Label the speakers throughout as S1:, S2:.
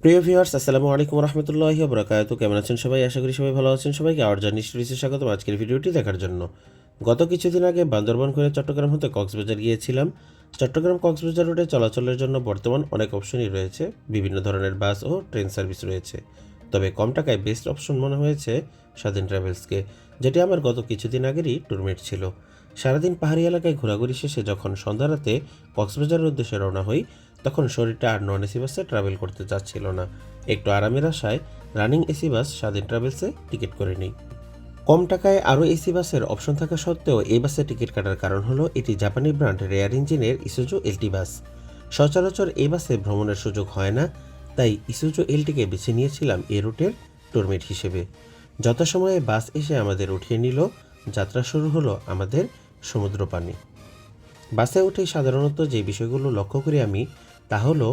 S1: প্রিয় ভিউয়ার্স, আসসালামু আলাইকুম রহমতুল্লাহি ওয়া বারাকাতুহু। কেমন আছেন সবাই? আশা করি সবাই ভালো আছেন। সবাইকে আওয়ার জার্নি স্টোরিজে স্বাগতম আজকের ভিডিওটি দেখার জন্য। গত কিছুদিন আগে বান্দরবান করে চট্টগ্রাম হতে কক্সবাজার গিয়েছিলাম। চট্টগ্রাম কক্সবাজার রুটে চলাচলের জন্য বর্তমান অনেক অপশনই রয়েছে। বিভিন্ন ধরনের বাস ও ট্রেন সার্ভিস রয়েছে। তবে কম টাকায় বেস্ট অপশন মনে হয়েছে স্বাধীন ট্রাভেলসকে, যেটি আমার গত কিছুদিন আগেরই ট্যুরমেট ছিল। সারাদিন পাহাড়ি এলাকায় ঘোরাঘুরি শেষে যখন সন্ধ্যা রাতে কক্সবাজারের উদ্দেশ্যে রওনা হই, তখন শরীরটা আর নন এসি বাসে ট্রাভেল করতে চাচ্ছিল না। একটু আরামের আশায় রানিং এসি বাস স্বাধীন ট্রাভেলসে টিকিট করে নিই। কম টাকায় আরও এসি বাসের অপশন থাকা সত্ত্বেও এই বাসে টিকিট কাটার কারণ হলো এটি জাপানি ব্র্যান্ড রেয়ার ইঞ্জিনের ইসুজু এলটি বাস। সচরাচর এই বাসে ভ্রমণের সুযোগ হয় না, তাই ইসুজু এলটিকে বেছে নিয়েছিলাম এই রুটের ট্যুরমেট হিসেবে। যথাসময়ে বাস এসে আমাদের উঠিয়ে নিল। যাত্রা শুরু হলো আমাদের সমুদ্র পানি। বাসে উঠে সাধারণত যে বিষয়গুলো লক্ষ্য করি আমি, তা হলো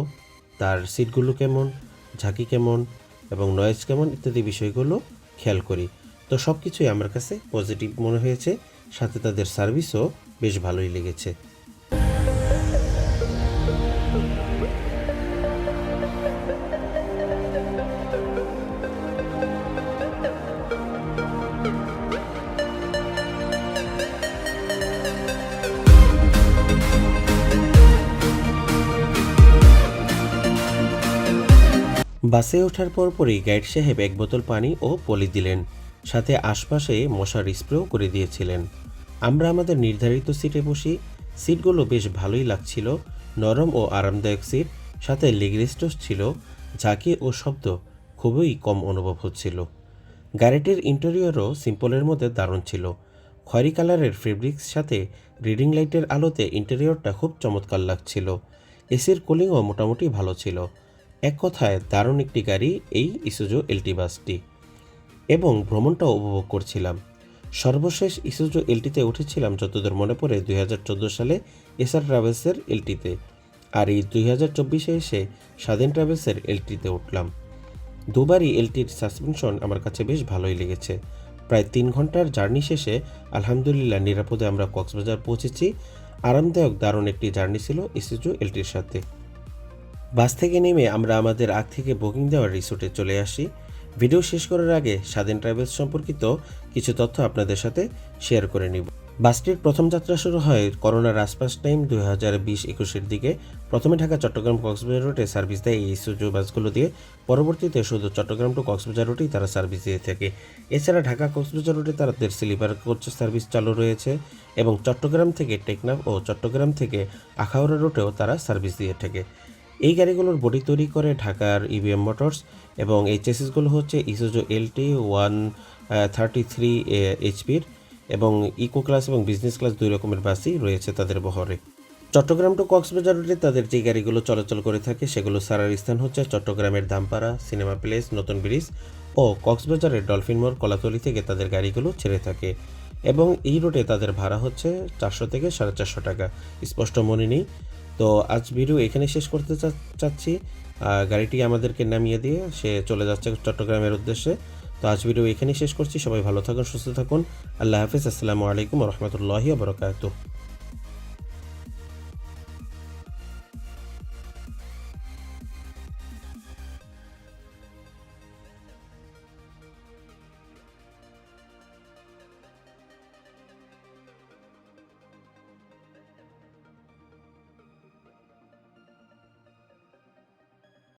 S1: তার সিটগুলো কেমন, ঝাঁকি কেমন এবং নয়েজ কেমন ইত্যাদি বিষয়গুলো খেয়াল করি। তো সব কিছুই আমার কাছে পজিটিভ মনে হয়েছে, সাথে তাদের সার্ভিসও বেশ ভালোই লেগেছে। বাসে ওঠার পরপরই গাইড সাহেব এক বোতল পানি ও পলি দিলেন, সাথে আশপাশে মশার স্প্রেও করে দিয়েছিলেন। আমরা আমাদের নির্ধারিত সিটে বসি। সিটগুলো বেশ ভালোই লাগছিল, নরম ও আরামদায়ক সিট, সাথে লেগ রেস্টও ছিল। ঝাঁকি ও শব্দ খুবই কম অনুভব হচ্ছিল। গাড়িটির ইন্টেরিয়রও সিম্পলের মধ্যে দারুণ ছিল। খয়েরি কালারের ফেব্রিক্স সাথে রিডিং লাইটের আলোতে ইন্টেরিয়রটা খুব চমৎকার লাগছিল। এসির কুলিংও মোটামুটি ভালো ছিল। এক কথায় দারুণ একটি গাড়ি এই ইসুজু এলটি বাসটি, এবং ভ্রমণটাও উপভোগ করছিলাম। সর্বশেষ ইসুজু এলটিতে উঠেছিলাম যতদূর মনে পড়ে 2014 সালে এসআর ট্রাভেলসের এলটিতে, আর এই 2024-এ এসে স্বাধীন ট্রাভেলসের এলটিতে উঠলাম। দুবারই এলটির সাসপেনশন আমার কাছে বেশ ভালোই লেগেছে। প্রায় 3 ঘন্টার জার্নি শেষে আলহামদুলিল্লাহ নিরাপদে আমরা কক্সবাজার পৌঁছেছি। আরামদায়ক দারুণ একটি জার্নি ছিল ইসুজু এলটির সাথে। বাস থেকে নেমে আমরা আমাদের আগ থেকে বুকিং দেওয়ার রিসোর্টে চলে আসি। ভিডিও শেষ করার আগে স্বাধীন ট্রাভেলস সম্পর্কিত কিছু তথ্য আপনাদের সাথে শেয়ার করে নিব। বাসটির প্রথম যাত্রা শুরু হয় করোনার আশপাশ টাইম 2020-21-এর দিকে। প্রথমে ঢাকা চট্টগ্রাম কক্সবাজার রুটে সার্ভিস দেয় এই ইসুজু বাসগুলো দিয়ে। পরবর্তীতে শুধু চট্টগ্রাম টু কক্সবাজার রুটেই তারা সার্ভিস দিয়ে থাকে। এছাড়া ঢাকা কক্সবাজার রুটে তাদের স্লিপার কোচ সার্ভিস চালু রয়েছে, এবং চট্টগ্রাম থেকে টেকনাফ ও চট্টগ্রাম থেকে আখাউড়া রুটেও তারা সার্ভিস দিয়ে থাকে। এই গাড়িগুলোর বডি তৈরি করে ঢাকার ইভিএম মোটরস, এবং এই চেসিসগুলো হচ্ছে ইসুজু এলটি 133 এইচপির, এবং ইকো ক্লাস এবং বিজনেস ক্লাস দুই রকমের বাসই রয়েছে তাদের বহরে। চট্টগ্রাম টু কক্সবাজার রুটে তাদের যে গাড়িগুলো চলাচল করে থাকে সেগুলো ছাড়ার স্থান হচ্ছে চট্টগ্রামের দামপাড়া, সিনেমা প্লেস, নতুন ব্রিজ ও কক্সবাজারের ডলফিন মোড়, কলাতলি থেকে তাদের গাড়িগুলো ছেড়ে থাকে। এবং এই রুটে তাদের ভাড়া হচ্ছে 400 থেকে 450 টাকা, স্পষ্ট মনে নেই। তো আজ ভিডিও এখানে শেষ করতে চাচ্ছি। গাড়িটি আমাদেরকে নামিয়ে দিয়ে সে চলে যাচ্ছে চট্টগ্রামের উদ্দেশ্যে। তো আজ ভিডিও এখানেই শেষ করছি। সবাই ভালো থাকুন, সুস্থ থাকুন। আল্লাহ হাফিজ। আসসালামু আলাইকুম রহমতুল্লাহি ওয়া বারাকাতুহু।